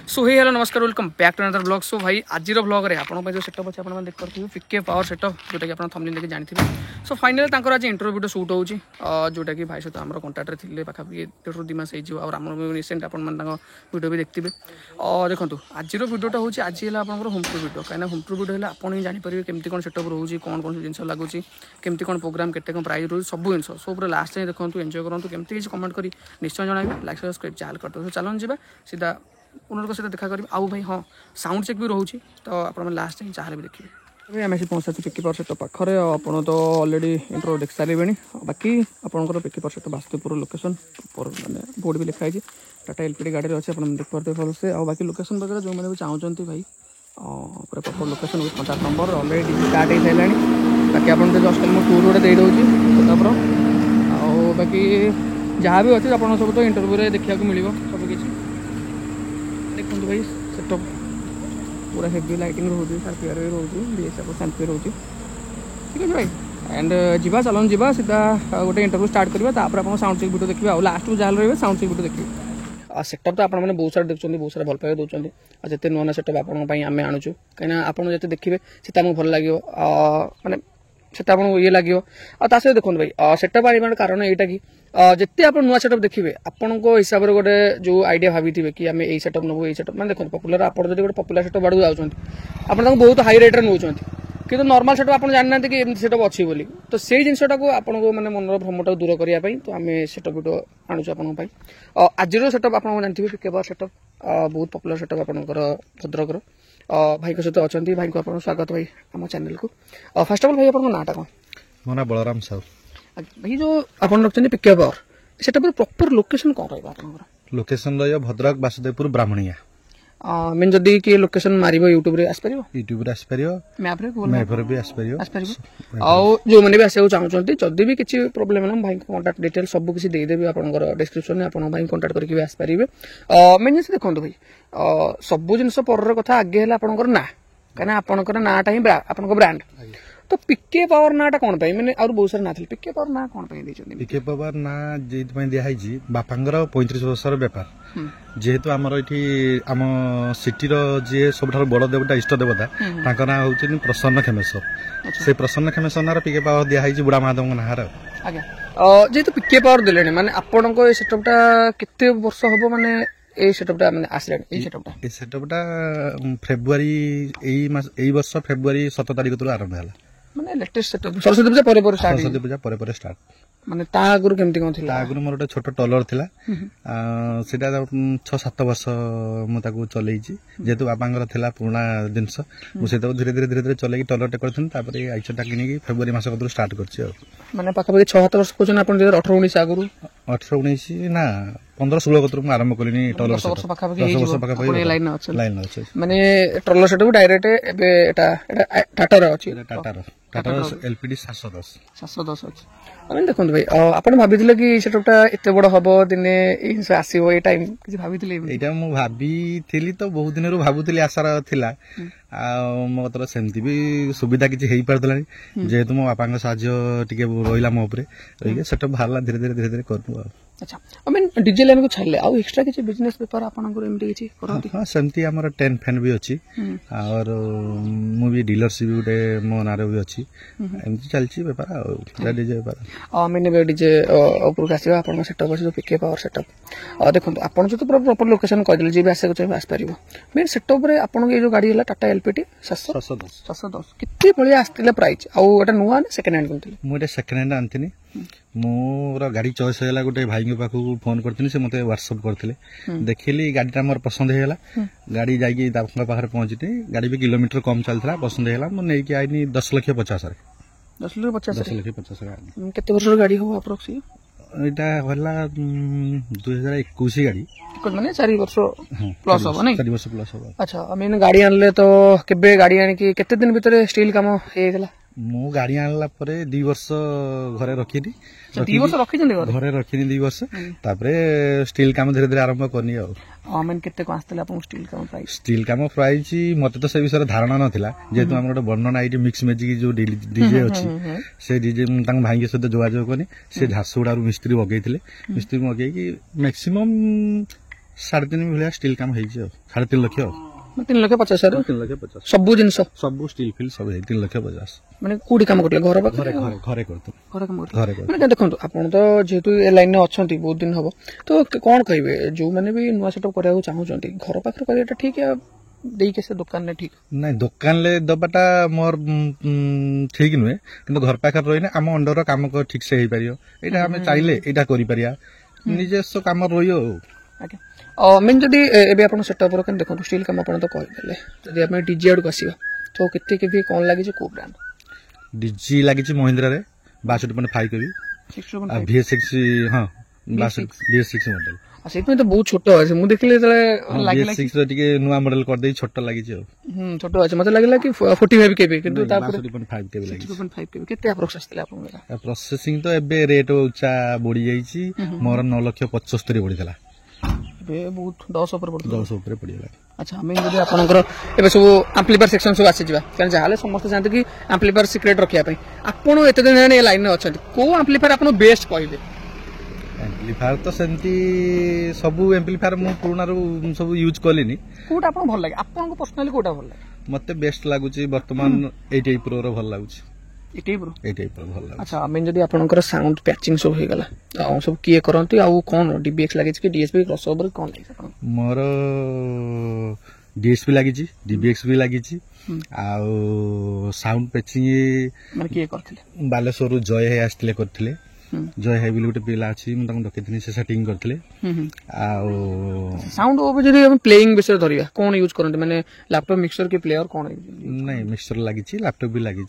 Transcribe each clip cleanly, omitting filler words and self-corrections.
सो hey hello नमस्कार welcome back to another blog. So भाई आज ब्लॉग रे आपन जो सेटअप अच्छे आप देख पारे पिके पावर सेटअप जोटा कि आप थंबनेल देखि जानि थे। सो फाइनली तांकर आज इंटरव्यू वीडियो शूट होउची जोटा कि भाई सहित हमर कांटेक्ट रे थिले पाखापी 1.5 मास हे जो और हमर रिसेंट आपन मन वीडियो भी देखथिबे। देखंतु आज वीडियोटा होउची आज हला आपन होम टूर वीडियो काना होम टूर वीडियो हला आपन ही जानि परिबे केमती कोन सेटअप रहउची कोन कोन जिंस लागुची केमती कोन प्रोग्राम केते कोन प्राइस रहउची सब जिंस सो पूरा लास्ट टाइम देखंतु एन्जॉय करंतु केमती किछ कमेंट करी निश्चय जणाइबे लाइक सब्सक्राइब चाल करतो। चलन जिबा सीधा उनर सहित देखा करी आउ भाई हाँ साउंड चेक भी रोचे तो आप लास्ट टाइम चाहे भी देखिए। भाई आम पहुँचा पिकी पावर सेट पाखे आप अलरेडी इंट्रो देख सारे बाकी आपंकर पिकी पावर सेट बास्तुपुर लोकेशन मैंने बोर्ड भी लिखाई टाटा एलपीडी गाड़ी अच्छे आप देख पारे भलसे आ बाकी लोकेशन वगैरह जो मैंने भी चाहते भाई पूरा proper location with contact number already start हो सारे बाकी आप जस्ट मुझे टूर गोटे देदे प्रतापर आ बाकी जहाँ भी अच्छे आप सब तो इंटरव्यू देखा मिले सबकि देखो भाई सेटअप पूरा हेवी लाइटिंग रोचे सार्पियर भी रोचे बीएसएफ शांति रोचे ठीक है भाई एंड जीवा चलन जीवा सीधा गोटे इंटरव्यू स्टार्ट करवा तापर आप साउंड चेक वीडियो देखिए लास्ट को जहाँ रही साउंड चेक वीडियो देखिए। सेटअप तो आपने बहुत सारा देखते बहुत सारा भल पाइबा दौरान जिते नुआ नुआ सेटअप आम आणुचु कहीं आपड़ जो देखिए से भल लगे माने सेटा आपको ये लगे सहित देखो भाई सेटअप आने कारण यहाँ कि जिते आप नुआ सेटअप देखिए आपण हिसाब से गोटे जो आइडिया भाभी थे कि आम यही सेटअप नबू यही सेटअप मैंने देखो पपुलर आप गोटे पपुलर सेटअप आड़ जाऊँच आप बहुत हाई रेट नौ कि नॉर्मल सेटअप आप जानना कि एमती सेटअप अच्छी बोली तो से जिनटा को आपको मैंने मनर भ्रमटा दूर करने तो आम सेटअप वीडियो आणुचु आप आज सेटअप आप जानते पिके पावर सेटअप बहुत पपुलर सेटअप आपंकर भद्रकर भाई सहित अच्छा भाई को आप स्वागत भाई आम चैनल को। फर्स्ट ऑफ ऑल भाई आपन नाटा कौन? मो ना बलराम साहू। भाई जो आप रखते पिके पावर सेटा प्रॉपर लोकेशन कौन रहा? लोकेशन रहा भद्रक वासुदेवपुर ब्राह्मणिया मीन जदि किए लोकेशन मारिबो यूट्यूब रे आस परिबो यूट्यूब रे आस परिबो मैप रे भी आस परिबो आ जो माने भी आसे चाहउछंती जदि भी किछि प्रॉब्लम है भाई कांटेक्ट डिटेल सब किछि दे देबी आपनकर डिस्क्रिप्शन में आपन भाई कांटेक्ट करके भी आस परिबे। मेन से देखंतु भाई सब जिनस पर कथा आगे है आपनकर ना कना आपनकर नाटा ही आपनकर ब्रांड तो पिके पावर नाटा कौन पाई मैंने और बहुत सारे ना थे पिके पावर ना कौन पाई देछन? पिके पावर ना जेत पई दिया हाइजी बापांगर 35 वर्षर व्यापार जेहेतु आमर एठी आम सिटी रो जे सबठार बड़ देवता इष्ट देवता तांका ना होउछन प्रसन्न खेमेश्वर से प्रसन्न खेमेश्वर ना पिके पावर दिया हाइजी बुढ़ा महादेव नाहार आगे जेहेतु पिके पावर देलेनी माने आपनको ए सेटअपटा केते वर्ष होबो माने ए सेटअपटा माने आसले ए सेटअपटा फेब्रुआरी एई वर्ष फेब्रुआरी 17 तारिख तो आरंभ हला माने लेटेस्ट सेटअप सरस्वती पूजा परे परे स्टार्ट सरस्वती पूजा परे परे स्टार्ट माने ता आगुरु केमती कोन थिला? आगुरु मोर छोट टॉलर थिला सेटा 6-7 वर्ष मु ताकू चलेइची जेतु बापांगर थिला पुराना जिंस मु सेता धीरे धीरे चलेकी टॉलर टे करथिन तापर आइछटा किनी फेब्रुआरी मास कतु स्टार्ट करछि माने पाखा 6-7 वर्ष कोजन आपण 18-19 आगुरु 18-19 ना 15-16 कतु मु आरंभ कलिनी टॉलर 10 वर्ष पाखा लाइन अछि माने टॉलर सेटअप डायरेक्ट एबे एटा टाटा रो अछि टाटा एलपीडी 710 अछि आमे देखो भाई आपण भाबिथिले कि सेटअपटा एते बड़ हबो दिने आसीबो ए टाइम कि भाबिथिले? एटा मु भाबिथिली तो बहुत दिन रो भाबुथिली आशा थिला मो तर सेमती भी सुविधा किछि हेई परदलानी जेहेतु मो बापांग साहाଯ୍य टिके रोइला मो ऊपर रहिके सेटअप भारला धीरे धीरे करनु। अच्छा आई मीन डीजे लाइन को छाड़ले आ एक्स्ट्रा किछि बिजनेस पेपर आपनकर एमटी किछि करंती? हां सेमती हमर 10 फैन भी अछि और मु भी डीलरशिप उडे मो नारे भी अछि एमती चलछि पेपर आ डीजे पेपर आ मैंने भी डीजे ऊपर आसीबा आपन सेटअप अछि पिके पावर सेटअप देखो आपन जो प्रॉपर लोकेशन कह दिले जे भी आसे को आस परिबो मेन सेटअप रे आपन के जो गाड़ी हला टाटा एलपीटी 710 कितने बळे आस्तिले प्राइस आ एटा नुवा ने सेकंड हैंड कोनथिले? मु एटा सेकंड हैंड आंतिनी मोर गाड़ी चॉइस हैला गोटे भाई के पाखु फोन करथिनी से मते व्हाट्सएप करथिले देखिली गाड़ीटा मोर पसंद हैला गाड़ी जाई दाखंगा पाखर पहुंचती गाड़ी भी किलोमीटर कम चलथला पसंद हैला मु नै कि आइनी 10,50,000 रे 10,50,000 केते वर्ष गाड़ी हो अप्रोक्स एटा होला 2021 गाड़ी माने 4 वर्ष प्लस हो नै 4 वर्ष प्लस हो। अच्छा आई मीन गाड़ी आनले तो केबे गाड़ी आनी कि केते दिन भीतर स्टील काम हेगला? मु गाड़ी आनला परे 2 वर्ष घरे रखिनी 2 वर्ष रखिजन घरे रखिनी 2 वर्ष तापरे स्टील काम धीरे धीरे आरंभ करनी आ मैंने केते को आस्तले आपन स्टील काम प्राइस मते तो से विषय धारणा नथिला जेतु हमर गोटे वर्णन आईटी मिक्स मैजिक जो डीजे अछि से डीजे मु तांग भाई के सहित जोगाजोग करनी से झारसुडारू मिस्त्री मगेइथिले मिस्त्री मगेई कि मैक्सिमम 3.5 ଭଳିଆ ଷ୍ଟିଲ୍ କାମ ହେଇଛି ଆଉ 3.5 ଲକ୍ଷ ଆଉ 3,50,000 3,50,000 ସବୁ ଜିନିଷ ସବୁ ଷ୍ଟିଲ୍ ଫିଲ୍ ସବୁ 3,50,000 ମାନେ କୋଉଠି କାମ କରିଲେ ଘର ପାଖରେ ଘରେ କରୁଥିଲୁ ଘରେ କାମ କରିଲେ ଘରେ ମାନେ ଦେଖନ୍ତୁ ଆପଣ ତ ଯେହେତୁ ଏ ଲାଇନରେ ଅଛନ୍ତି ବହୁତ ଦିନ ହବ ତ କଣ କହିବେ ଯୋଉମାନେ ବି ନୂଆ ସେଟଅପ୍ କରିବାକୁ ଚାହୁଁଛନ୍ତି ଘର ପାଖରେ କରିବାଟା ଠିକ ଦେଇକି ସେ ଦୋକାନରେ ଠିକ ନାଇଁ ଦୋକାନରେ ଦବାଟା ମୋର ଠିକ ନୁହେଁ କିନ୍ତୁ ଘର ପାଖରେ ରହିଲେ ଆମ ଅଣ୍ଡର କାମ ଠିକ ସେ ହେଇପାରିବ ଏଇଟା ଆମେ ଚାହିଁଲେ ଏଇଟା କରିପାରିବା ନିଜସ୍ୱ କାମ ରହିବ ଆଉ ଆଜ୍ଞା ମେନ୍ ଯଦି ଏବେ ଆପଣ ସେଟଅପ୍ ଦେଖନ୍ତୁ ଷ୍ଟିଲ୍ କାମ ଆପଣ ତ କହିଦେଲେ ଯଦି ଆମେ ଡିଜି ଆଡକୁ ଆସିବା ତ କେତେ କେବି କଣ ଲାଗିଛି କୋଉ ବ୍ରାଣ୍ଡ ଡିଜି ଲାଗିଛି ମହିନ୍ଦ୍ରାରେ 62.5 କେବି ଆଉ VS6 ହଁ VS6 ମଡେଲ ସେଇଥିପାଇଁ ତ ବହୁତ ଛୋଟ ଅଛି ମୁଁ ଦେଖିଲି ଯେତେବେଳେ VS6 ର ଟିକେ ନୂଆ ମଡେଲ କରିଦେଇ ଛୋଟ ଲାଗିଛି ଆଉ ଛୋଟ ଅଛି ମତେ ଲାଗିଲା କି 45 କେବି କିନ୍ତୁ ତାପରେ 62.5 କେବି ଲାଗିଛି 62.5 କେବି କେତେ ଆପ୍ରୋକ୍ସ ଆସିଥିଲା ଆପଣଙ୍କର ପ୍ରୋସେସିଂ ତ ଏବେ ରେଟ୍ ଉଚ୍ଚା ବଢି ଯାଇଛି ମୋର 9,75,000 ବଢିଥିଲା ଏବେ ବହୁତ 10 ଉପରେ ପଡୁଥିଲା 10 ଉପରେ ପଡିଗଲା ଆଚ୍ଛା ଆମେ ଯଦି ଆପଣଙ୍କର ଏବେ ସବୁ ଆମ୍ପ୍ଲିଫାୟାର ସେକ୍ସନ ସବୁ ଆସିଯିବା କାରଣ ଯାହାହେଲେ ସମସ୍ତେ ଚାହାନ୍ତି କି ଆମ୍ପ୍ଲିଫାୟାର ସିକ୍ରେଟ ରଖିବା ପାଇଁ ଆପଣ ଏତେ ଦିନ ହେଲାଣି ଏ ଲାଇନରେ ଅଛନ୍ତି କୋଉ ଆମ୍ପ୍ଲିଫାୟାର ଆପଣ ବେଷ୍ଟ କହିବେ एम्प्लीफायर तो सेमती सब एम्प्लीफायर मु पुराणारू सब यूज कलिनी कोटा आपन भल लागे आपन को पर्सनली कोटा भल लागे मते बेस्ट लागुची वर्तमान 88 प्रो रो भल लागुची 88 प्रो भल लागुची अच्छा मैं जदी आपनकर साउंड पैचिंग सब हे गला आ सब किए करंती आ कोन डीबीएक्स लागे कि डीएसपी क्रॉसओवर कोन लागे आपन मोर डीएसपी लागी डीबीएक्स भी लागी आ साउंड पैचिंग माने किए करथिले बालेश्वर जय हे आस्तिले करथिले जय है गोटे पिला अच्छी डकनी से सेटिंग करते साउंड जब हम प्लेइंग विषय धरिया कौन यूज करते माने लैपटॉप मिक्सर के प्लेयर कौन नहीं मिक्सर लगी लैपटॉप भी लगी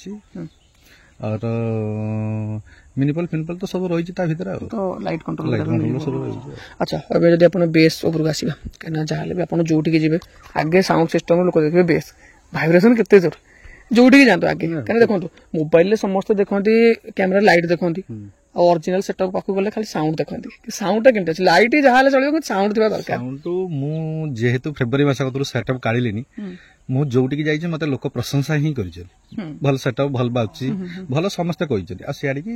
और मिनिपल फिनिपल तो सब रही तो लाइट कंट्रोल सब अच्छा अब जब आप बेस ऊपर को आसवा कहीं जहाँ भी आप जोटि जी आगे साउंड सिस्टम लोक देखिए बेस भाइब्रेशन केते जोर जोटि जातु आगे कहीं देखो मोबाइल समस्त देखते कैमेरा लाइट देखती ओरिजिनल सेटअप पाखु गले खाली साउंड देखती साउंड टा केमते लाइट जहाँ चलो साउंड थिबा दरकार साउंड तो मु जेहेतु फेब्रुआरी मास कतरु सेटअप काढिलिनी मु जोटिकी जाइछि मते लोक प्रशंसा ही करिछन भल सेटअप भल बाउछि भल समस्त कहिछन आ सियाडी की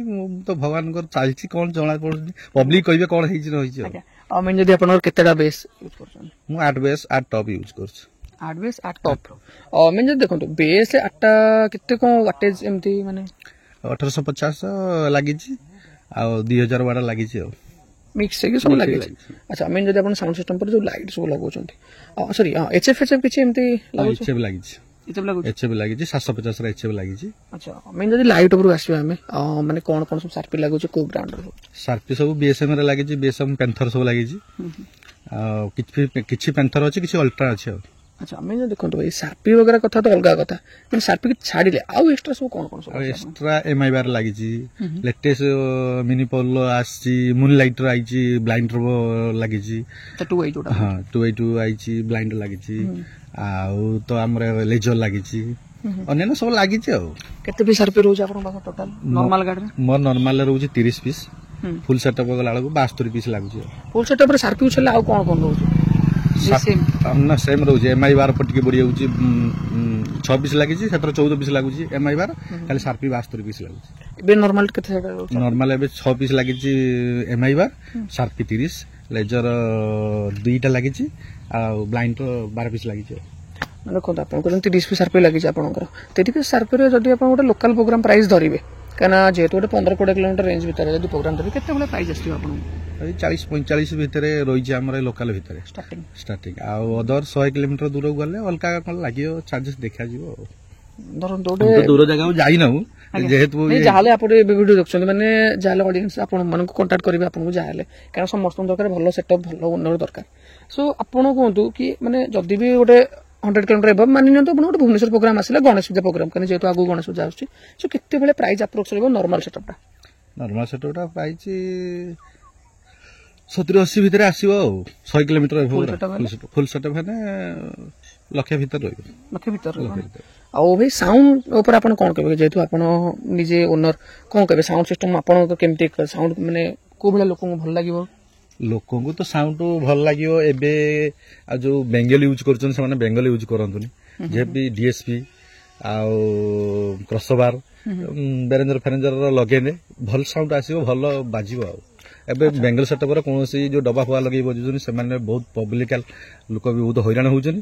तो भगवान को चालछि कोन जणा पड़छि पब्लिक कहिबे कोन हेछि रहिछि आ मैं जदी आपन केतेडा बेस यूज करछन मु 8 बेस 8 टॉप यूज करछ 8 बेस 8 टॉप आ मैं जदी देखंतु बेस 8 केते को वाटेज एमती माने 1850 लागिछि आ 2000 वाला लागिछि आ मिक्स से सब लागे अच्छा मैं जदी अपन साउंड सिस्टम पर जो लाइट सब लागोचंती सॉरी एचएफ किछि एमती लागोछ एचएफ लागिछि एचएफ लागिछि 750 रे एचएफ लागिछि अच्छा मैं जदी लाइट ऊपर आसीबा हमें माने कोन कोन सब शार्पी लागोछ को ब्रांड रो शार्पी सब बीएसएम रे लागिछि बीएसएम पेंथर सब लागिछि आ किछि पेंथर अछि किछि अल्ट्रा अछि अच्छा मैं देखो भाई शार्पी वगैरह कथा तो अलग कथा लेकिन शार्पी की छाड़िले आउ एक्स्ट्रा सब कोन कोन सब एक्स्ट्रा एमआई बार लागिछि लेटेस्ट मिनी पोलो आछि मूनलाइट रो आइछि ब्लाइंड रो लागिछि अच्छा 2i जोटा हां 2i2 आइछि ब्लाइंड लागिछि आउ तो हमरे लेजर लागिछि अन्य सब लागिछि आ केते पीस शार्पी रहउछ आपन पास टोटल नॉर्मल गाड़ी मोर नॉर्मल रहउछ 30 पीस फुल सेटअप गला 72 पीस लागुछि फुल सेटअप रे शार्पी उछले आ कोन कोन रहउछ ना सेम रोज एमआई बार पर टिके बढ़ी जाउची 6 पीस लागी छी 14 पीस लागुची एमआई बार खाली शार्पी 72 पीस लागुची एबे नॉर्मल केते रहउछ नॉर्मल एबे 6 पीस लागी छी एमआई बार शार्पी 30 लेजर 2टा लागी छी आ ब्लाइंड 12 पीस लागी छी माने कोन आपन को 30 पीस शार्पी लागी छी आपनकर 30 पीस शार्पी रे जदी आपन गोटे लोकल प्रोग्राम प्राइस धरिबे काना जेतो गोटे 15-20 किलोमीटर रेंज भीतर जदी प्रोग्राम धरि केते बळे प्राइस आस्थियो आपन 40-45 भीतर रही हमर लोकल भीतर स्टार्टिंग आ अदर 100 किलोमीटर दूर गले अलका कोन लागियो चार्जेस देखा जीवो धरन दोडे दूर जगह जाई न जेहेतु जाले आपण वीडियो देखछन माने जाले ऑडियंस आपण मन को कांटेक्ट करबे आपण को जाले कारण समस्त दरकार भलो सेटअप भलो ओनर दरकार सो आपण कोंतु कि माने जदी भी गोटे 100 किलोमीटर एबव मानि न तो गोटे भुवनेश्वर प्रोग्राम आसिला गणेश पूजा प्रोग्राम कने जेतो आगु गणेश पूजा आछि सो केते बेले प्राइस अप्रोक्स रहबो नॉर्मल सेटअपटा प्राइस 70-80 भीतर आसीबो 100 किलोमीटर एबव फुल सेटअप हेने लक्ष्य भीतर रहबो लक्ष्य भीतर आ भाई साउंड ऊपर आपण कोन कहबे जेतु आपण निजे ओनर कोन कहबे साउंड सिस्टम आपण तो केमते साउंड माने को बेला लोक को भल लागिवो लोक को तो साउंड भल लागिवो एबे आ जो बेंगल यूज करछन से माने बेंगल यूज करंतुनी जे भी डीएसपी आ क्रॉसओवर बेरेंजर फेरेंजर लगेने भल साउंड आसीबो भल बाजिबो आ ଏବେ ବେଙ୍ଗଲ ସେଟଅପର କୌଣସି ଯୋଉ ଡବା ଫବା ଲଗେଇ ବଜୁଛନ୍ତି ସେମାନେ ବହୁତ ପବ୍ଲିକାଲ ଲୋକ ବି ବହୁତ ହଇରାଣ ହଉଛନ୍ତି।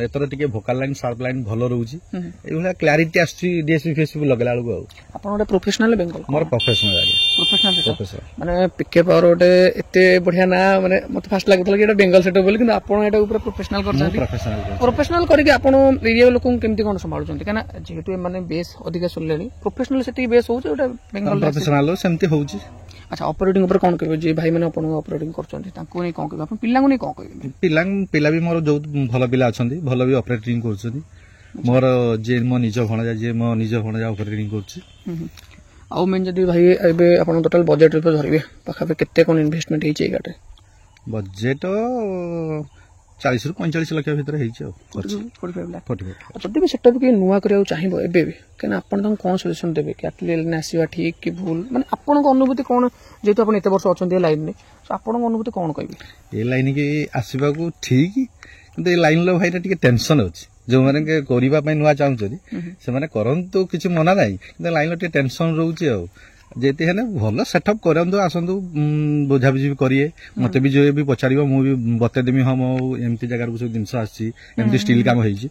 ଏଥର ଟିକେ ଭୋକାଲ ଲାଇନ୍ ସାର୍ପ ଲାଇନ୍ ଭଲ ରହୁଛି, ଏଇଭଳିଆ କ୍ଲାରିଟି ଆସୁଛି ଡିଏସ୍ପି ଫେସ୍ପି ଲଗେଇଲା ବେଳକୁ। ଆଉ ଆପଣ ଗୋଟେ ପ୍ରୋଫେସନାଲ ବେଙ୍ଗଲ? ମୋର ପ୍ରୋଫେସନାଲ ଆଜ୍ଞା, ପ୍ରୋଫେସନାଲ ମାନେ ପିକେ ପାୱାର ଗୋଟେ ଏତେ ବଢିଆ ନା, ମାନେ ମତେ ଫାଷ୍ଟ ଲାଗୁଥିଲା କି ଏଟା ବେଙ୍ଗଲ ସେଟଅପ ବୋଲି, କିନ୍ତୁ ଆପଣ ଏଟା ଉପରେ ପ୍ରୋଫେସନାଲ କରିଛନ୍ତି। ପ୍ରୋଫେସନାଲ କରିକି ଆପଣ ଏରିଆ ଲୋକଙ୍କୁ କେମିତି କଣ ସମ୍ଭାଳୁଛନ୍ତି? କାହିଁକିନା ଯେହେତୁ ଏମାନେ ବେସ୍ ଅଧିକା ଶୁଣିଲେଣି, ପ୍ରୋଫେସନାଲ ସେତିକି ବେସ୍ ହଉଛି, ଗୋଟେ ବେଙ୍ଗଲ ପ୍ରୋଫେସନାଲ ସେମିତି ହଉଛି। ଆଚ୍ଛା, ଅପରେଟିଂ ଉପରେ କଣ କହିବେ? ଯେ ଭାଇମାନେ ଆପଣଙ୍କୁ ଅପରେଟିଂ କରୁଛନ୍ତି ତାଙ୍କୁ ନେଇ କଣ କହିବେ? ଆପଣ ପିଲାଙ୍କୁ ନେଇ କଣ କହିବେ? ପିଲା ବି ମୋର ଯୋଉ ଭଲ ପିଲା ଅଛନ୍ତି, ଭଲ ବି ଅପରେଟିଂ କରୁଛନ୍ତି। ମୋର ଯିଏ ମୋ ନିଜ ଭଣଜା ଅପରେଟିଂ କରୁଛି। ଆଉ ମେନ୍ ଯଦି ଭାଇ ଏବେ ଆପଣ ଟୋଟାଲ ବଜେଟ୍ ଧରିବେ, ପାଖାପାଖି କେତେ କଣ ଇନଭେଷ୍ଟମେଣ୍ଟ ହେଇଛି ଏଇଗାଟେ? ବଜେଟ୍ 40 ରୁ 45 ଲକ୍ଷ ଭିତରେ ହେଇଛି। ଆଉ 45 ଲାଖ। ଯଦି ବି ସେଟା ବି କିଏ ନୂଆ କରିବାକୁ ଚାହିଁବ ଏବେ ବି, କାହିଁକିନା ଆପଣ ତାଙ୍କୁ କଣ ସଜେସନ ଦେବେ କି ଆକ୍ଚୁଆଲି ଲାଇନ୍ ଆସିବା ଠିକ୍ କି ଭୁଲ? ମାନେ ଆପଣଙ୍କ ଅନୁଭୂତି କଣ, ଯେହେତୁ ଆପଣ ଏତେ ବର୍ଷ ଅଛନ୍ତି ଏ ଲାଇନରେ, ଆପଣଙ୍କ ଅନୁଭୂତି କଣ କହିବେ? ଏ ଲାଇନ୍ କି ଆସିବାକୁ ଠିକ୍, କିନ୍ତୁ ଏ ଲାଇନ୍ ର ଭାଇଟା ଟିକେ ଟେନସନ ଅଛି। ଯୋଉମାନେ କରିବା ପାଇଁ ନୂଆ ଚାହୁଁଛନ୍ତି ସେମାନେ କରନ୍ତୁ, କିଛି ମନା ନାହିଁ, କିନ୍ତୁ ଲାଇନ୍ ର ଟିକେ ଟେନସନ ରହୁଛି। ଆଉ ଯେତେ ହେଲେ ଭଲ ସେଟଅପ୍ କରନ୍ତୁ, ଆସନ୍ତୁ ବୁଝାବୁଝି କରିବେ। ମତେ ବି ଯିଏ ବି ପଚାରିବ ମୁଁ ବି ବତେଇଦେବି, ହଁ ମୋ ଏମିତି ଜାଗାରୁ ସବୁ ଜିନିଷ ଆସିଛି, ଏମିତି ଷ୍ଟିଲ୍ କାମ ହେଇଛି,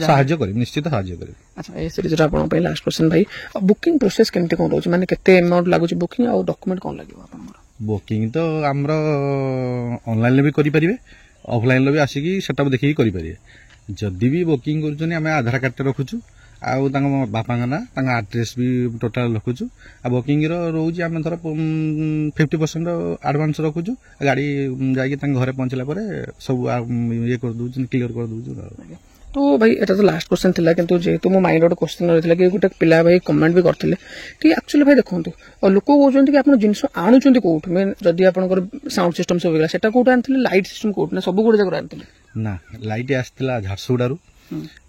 ସାହାଯ୍ୟ କରିବି, ନିଶ୍ଚିତ ସାହାଯ୍ୟ କରିବି। ଆଚ୍ଛା, ଏ ସିରିଜରେ ଆପଣଙ୍କ ପାଇଁ ଲାଷ୍ଟ କ୍ୱେଶ୍ଚନ ଭାଇ, ବୁକିଂ ପ୍ରୋସେସ କେମିତି କଣ ରହୁଛି? ମାନେ କେତେ ଆମାଉଣ୍ଟ ଲାଗୁଛି ବୁକିଂ, ଆଉ ଡକ୍ୟୁମେଣ୍ଟ କଣ ଲାଗିବ ଆପଣଙ୍କର? ବୁକିଂ ତ ଆମର ଅନଲାଇନରେ ବି କରିପାରିବେ, ଅଫଲାଇନରେ ବି ଆସିକି ସେଟଅପ୍ ଦେଖିକି କରିପାରିବେ। ଯଦି ବି ବୁକିଂ କରୁଛନ୍ତି ଆମେ ଆଧାର କାର୍ଡଟେ ରଖୁଛୁ, ଆଉ ତାଙ୍କ ବାପାଙ୍କ ନାଁ, ତାଙ୍କ ଆଡ୍ରେସ୍ ବି ଟୋଟାଲ ରଖୁଛୁ। ଆଉ ବୁକିଂର ରହୁଛି ଆମେ ଧର 50% ଆଡଭାନ୍ସ ରଖୁଛୁ, ଗାଡ଼ି ଯାଇକି ତାଙ୍କ ଘରେ ପହଞ୍ଚିଲା ପରେ ସବୁ ଇଏ କରିଦେଉଛୁ, କ୍ଲିୟର କରିଦେଉଛୁ। ତ ଭାଇ ଏଟା ତ ଲାଷ୍ଟ କ୍ୱେଶ୍ଚନ ଥିଲା, କିନ୍ତୁ ଯେହେତୁ ମୋ ମାଇଣ୍ଡ ଗୋଟେ କ୍ୱେଶ୍ଚନ ରହିଥିଲା କି ଗୋଟେ ପିଲା ଭାଇ କମେଣ୍ଟ ବି କରିଥିଲେ କି ଆକ୍ଚୁଆଲି ଭାଇ ଦେଖନ୍ତୁ, ଲୋକ କହୁଛନ୍ତି କି ଆପଣ ଜିନିଷ ଆଣୁଛନ୍ତି କୋଉଠୁ? ମେନ୍ ଯଦି ଆପଣଙ୍କର ସାଉଣ୍ଡ ସିଷ୍ଟମ ସବୁ ହେଇଗଲା, ସେଟା କୋଉଠୁ ଆଣିଥିଲେ? ଲାଇଟ୍ ସିଷ୍ଟମ କୋଉଠୁ, ନା ସବୁ ଗୋଟେ ଜାଗାରୁ ଆଣିଥିଲେ? ନା, ଲାଇଟ୍ ଆସିଥିଲା ଝାରସୁଗୁଡ଼ାରୁ,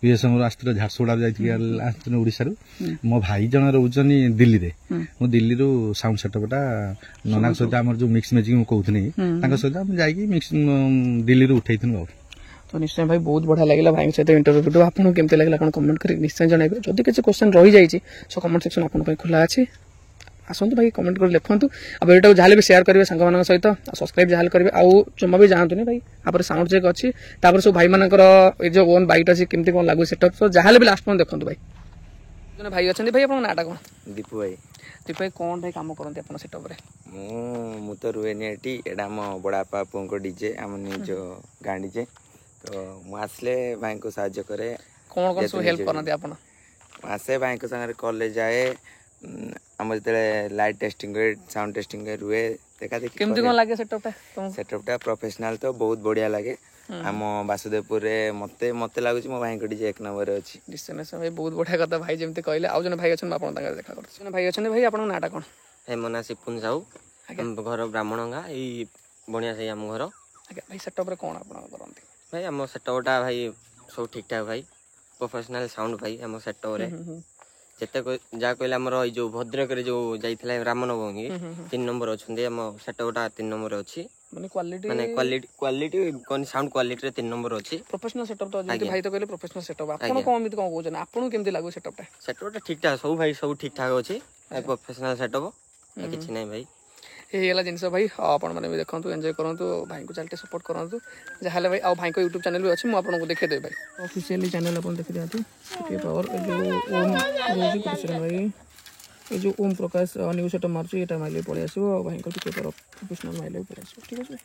ପିଏସ୍ଏମ୍ ରୁ ଆସିଥିଲା, ଝାରସୁଗୁଡ଼ାରୁ ଯାଇଥିଲି ଆସିଥିଲି ଓଡ଼ିଶାରୁ। ମୋ ଭାଇ ଜଣେ ରହୁଛନ୍ତି ଦିଲ୍ଲୀରେ, ମୁଁ ଦିଲ୍ଲୀରୁ ସାଉଣ୍ଡ ସେଟଅପଟା ନନାଙ୍କ ସହିତ ଆମର ଯୋଉ ମିକ୍ସ ମ୍ୟାଜିକ୍ ମୁଁ କହୁଥିଲି, ତାଙ୍କ ସହିତ ଆମେ ଯାଇକି ଦିଲ୍ଲୀରୁ ଉଠେଇଥିଲୁ। ଆଉ ତ ନିଶ୍ଚୟ ଭାଇ ବହୁତ ବଢିଆ ଲାଗିଲା ଭାଇଙ୍କ ସହିତ ଇଣ୍ଟରଭ୍ୟୁ ଭିଡ଼ିଓ। ଆପଣଙ୍କୁ କେମିତି ଲାଗିଲା ଆପଣ କମେଣ୍ଟ କରି ନିଶ୍ଚୟ ଜଣାଇବେ। ଯଦି କିଛି କ୍ୱେଶ୍ଚନ ରହିଯାଇଛି ସୋ କମେଣ୍ଟ ସେକ୍ସନ ଆପଣଙ୍କ ପାଇଁ ଖୋଲା ଅଛି, ଆସନ୍ତୁ ଭାଇ କମେଣ୍ଟ କରି ଲେଖନ୍ତୁ। ଆଉ ଭିଡ଼ିଓଟାକୁ ଯାହାଲେ ବି ସେୟାର କରିବେ ସାଙ୍ଗମାନଙ୍କ ସହିତ, ଆଉ ସବସ୍କ୍ରାଇବ ଯାହାଲେ କରିବେ, ଆଉ ଜମା ବି ଯାଆନ୍ତୁନି ଭାଇ। ତାପରେ ସାଉଣ୍ଡ ଚେକ୍ ଅଛି, ତାପରେ ସବୁ ଭାଇମାନଙ୍କର ଏ ଯୋଉ ଓନ୍ ବାଇଟ୍ ଅଛି କେମିତି କଣ ଲାଗୁଛି ସେଟଅପ୍, ତ ଯାହାଲେ ବି ଲାଷ୍ଟ ପର୍ଯ୍ୟନ୍ତ ଦେଖନ୍ତୁ ଭାଇ। ଜଣେ ଭାଇ ଅଛନ୍ତି, ଭାଇ ଆପଣଙ୍କ ନାଁଟା କଣ? ଦୀପୁ ଭାଇ। ଦୀପୁ ଭାଇ କଣ ଭାଇ କାମ କରନ୍ତି ଆପଣ ସେଟଅପରେ? ମୁଁ ତ ରୁହେନି ଏଠି, ଏଇଟା ଆମ ବଡ଼ବାପା ପୁଅଙ୍କ ଡିଜେ, ଆମ ନିଜ ଗାଁ ଡିଜେ। ତ ମୁଁ ଆସିଲେ ଭାଇଙ୍କୁ ସାହାଯ୍ୟ କରେ। କଣ କଣ ସବୁ ହେଲ୍ପ କରନ୍ତି ଆପଣ? ଆସେ ଭାଇଙ୍କ ସାଙ୍ଗରେ କଲେଜ ଯାଏ, ଆମର ଯେତେବେଳେ ଲାଇଟ୍ ଟେଷ୍ଟିଂ ହୁଏ, ସାଉଣ୍ଡ ଟେଷ୍ଟିଂ ରୁହେ, ଦେଖା ଦେଖି। କେମିତି କଣ ଲାଗେ ସେଟଅପଟା? ସେଟଅପଟା ପ୍ରୋଫେସନାଲ ତ ବହୁତ ବଢିଆ ଲାଗେ। ଆମ ବାସୁଦେବପୁରରେ ମତେ ଲାଗୁଛି ମୋ ଭାଇଙ୍କ ଡିଜେ 1 ନମ୍ବରରେ ଅଛି। ନିଶ୍ଚୟ ନିଶ୍ଚୟ ଭାଇ, ବହୁତ ବଢିଆ କଥା ଭାଇ ଯେମିତି କହିଲେ। ଆଉ ଜଣେ ଭାଇ ଅଛନ୍ତି, ମୁଁ ଆପଣଙ୍କ ତାଙ୍କର ଦେଖା କରୁଛି। ଜଣେ ଭାଇ ଅଛନ୍ତି, ଭାଇ ଆପଣଙ୍କ ନାଁଟା କଣ? ମୋ ନାଁ ସିପୁନ ସାହୁ, ଘର ବ୍ରାହ୍ମଣ ଗାଁ, ଏଇ ବଣିଆ ସାହି ଆମ ଘର। ଆଜ୍ଞା ଭାଇ, ସେଟଅପରେ କଣ ଆପଣ କରନ୍ତି? ଭାଇ ଆମ ସେଟଅପଟା ଭାଇ ସବୁ ଠିକ୍ ଠାକ୍ ଭାଇ, ପ୍ରୋଫେସନାଲ ସାଉଣ୍ଡ ଭାଇ ଆମ ସେଟଅପରେ। ଯେତେ ଯାହା କହିଲେ ଆମର ଏଇ ଯୋଉ ଭଦ୍ରକରେ ଯୋଉ ଯାଇଥିଲା ରାମନବମୀ 3 ନମ୍ବର ଅଛନ୍ତି, ଆମ ସେଟଅପଟା 3 ନମ୍ବର ଅଛି। ମାନେ କ୍ୱାଲିଟି ସାଉଣ୍ଡ କ୍ୱାଲିଟିରେ 3 ନମ୍ବର ଅଛି। ପ୍ରୋଫେସନାଲ ସେଟଅପ ତ ଯେମିତି ଭାଇ ତ କହିଲେ ପ୍ରୋଫେସନାଲ ସେଟଅପ, ଆପଣ କଣ ଏମିତି କଣ କହୁଛନ୍ତି? ଆପଣଙ୍କୁ କେମିତି ଲାଗୁଛି ସେଟଅପଟା? ସେଟଅପଟା ଠିକ୍ ଠାକ୍ ସବୁ ଭାଇ, ସବୁ ଠିକ୍ ଠାକ୍ ଅଛି, ପ୍ରୋଫେସନାଲ ସେଟଅପ, କିଛି ନାହିଁ ଭାଇ। ହେଇଗଲା ଜିନିଷ ଭାଇ, ଆପଣମାନେ ବି ଦେଖନ୍ତୁ, ଏନ୍ଜୟ କରନ୍ତୁ, ଭାଇଙ୍କୁ ଚାଲିଟେ ସପୋର୍ଟ କରନ୍ତୁ ଯାହାହେଲେ ଭାଇ। ଆଉ ଭାଇଙ୍କ ୟୁଟ୍ୟୁବ୍ ଚ୍ୟାନେଲ୍ ବି ଅଛି, ମୁଁ ଆପଣଙ୍କୁ ଦେଖେଇଦେବି ଭାଇ। ଅଫିସିଆଲି ଚ୍ୟାନେଲ୍ ଆପଣ ଦେଖିଦିଅନ୍ତୁ, ଟିକେ ପାୱାର। ଏ ଯେଉଁ ଓମ୍ ରହୁଛି ଗୋଟେ ଭାଇ, ଏ ଯେଉଁ ଓମ୍ ପ୍ରକାଶ ନ୍ୟୁଜ୍ ସେଟା ମାରୁଛି, ଏଇଟା ମାଇଲେ ପଳେଇ ଆସିବ, ଆଉ ଭାଇଙ୍କ ଟିକେ ପାୱାର ପ୍ରୋଫେସନାଲ ମାଇଲେ ବି ପଳେଇ ଆସିବ। ଠିକ୍ ଅଛି।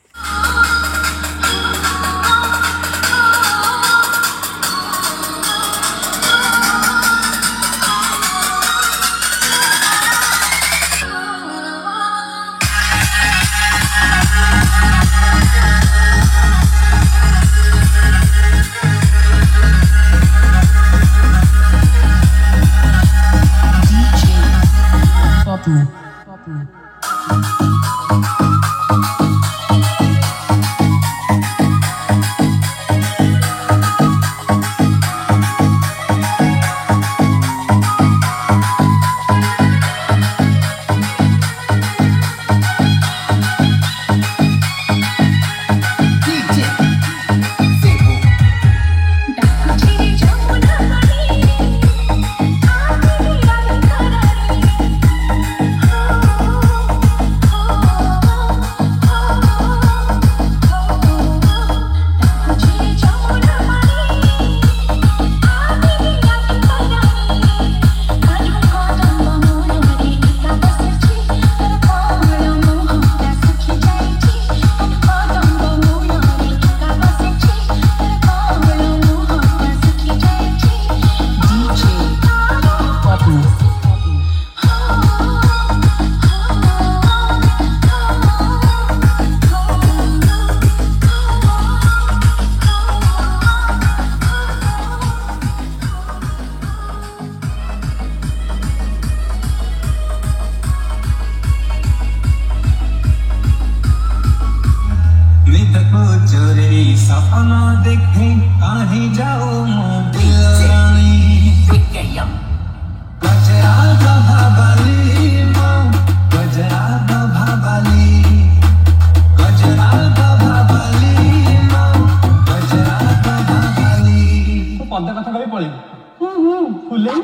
ପଦା କଥା କହି ପଳେଇବୁ ଫୁଲେଇ